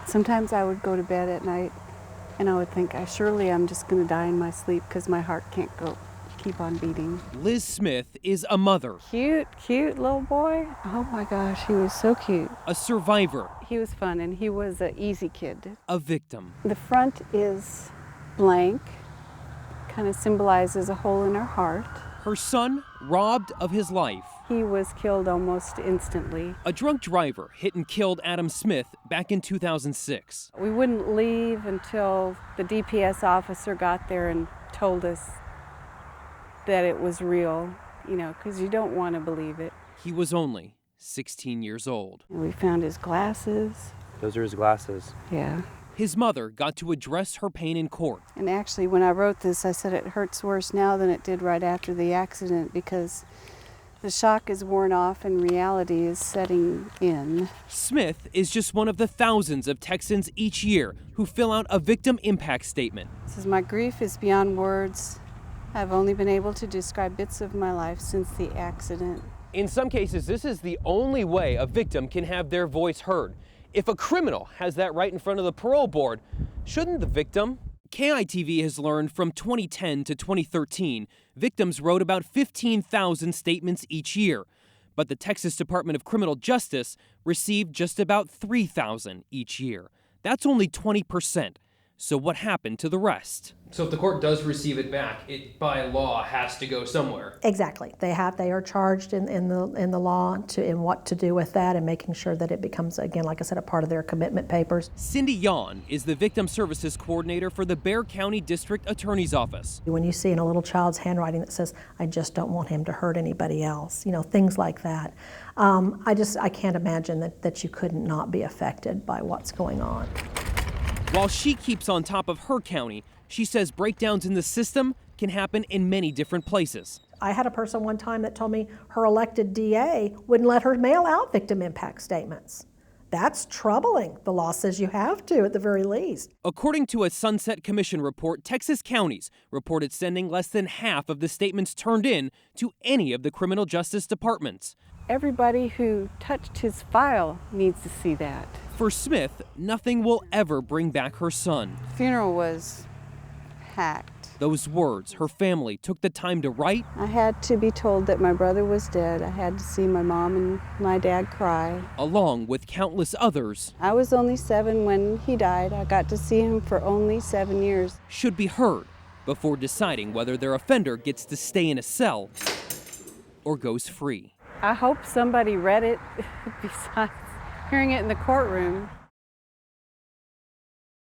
Sometimes I would go to bed at night and I would think, surely I'm just going to die in my sleep because my heart can't keep on beating. Liz Smith is a mother. Cute little boy. Oh my gosh, he was so cute. A survivor. He was fun and he was an easy kid. A victim. The front is blank, kind of symbolizes a hole in her heart. Her son robbed of his life. He was killed almost instantly. A drunk driver hit and killed Adam Smith back in 2006. We wouldn't leave until the DPS officer got there and told us that it was real, because you don't want to believe it. He was only 16 years old. And we found his glasses. Those are his glasses. Yeah. His mother got to address her pain in court. And actually, when I wrote this, I said it hurts worse now than it did right after the accident because the shock is worn off and reality is setting in. Smith is just one of the thousands of Texans each year who fill out a victim impact statement. It says, my grief is beyond words. I've only been able to describe bits of my life since the accident. In some cases, this is the only way a victim can have their voice heard. If a criminal has that right in front of the parole board, shouldn't the victim? KITV has learned from 2010 to 2013, victims wrote about 15,000 statements each year. But the Texas Department of Criminal Justice received just about 3,000 each year. That's only 20%. So what happened to the rest? So if the court does receive it back, it by law has to go somewhere. Exactly. They are charged in the law in what to do with that and making sure that it becomes, again, like I said, a part of their commitment papers. Cindy Yon is the Victim Services Coordinator for the Bexar County District Attorney's Office. When you see in a little child's handwriting that says, I just don't want him to hurt anybody else, things like that. I can't imagine that you couldn't not be affected by what's going on. While she keeps on top of her county, she says breakdowns in the system can happen in many different places. I had a person one time that told me her elected DA wouldn't let her mail out victim impact statements. That's troubling. The law says you have to, at the very least. According to a Sunset Commission report, Texas counties reported sending less than half of the statements turned in to any of the criminal justice departments. Everybody who touched his file needs to see that. For Smith, nothing will ever bring back her son. The funeral was hacked. Those words her family took the time to write. I had to be told that my brother was dead. I had to see my mom and my dad cry. Along with countless others. I was only 7 when he died. I got to see him for only 7 years. Should be heard before deciding whether their offender gets to stay in a cell or goes free. I hope somebody read it besides hearing it in the courtroom.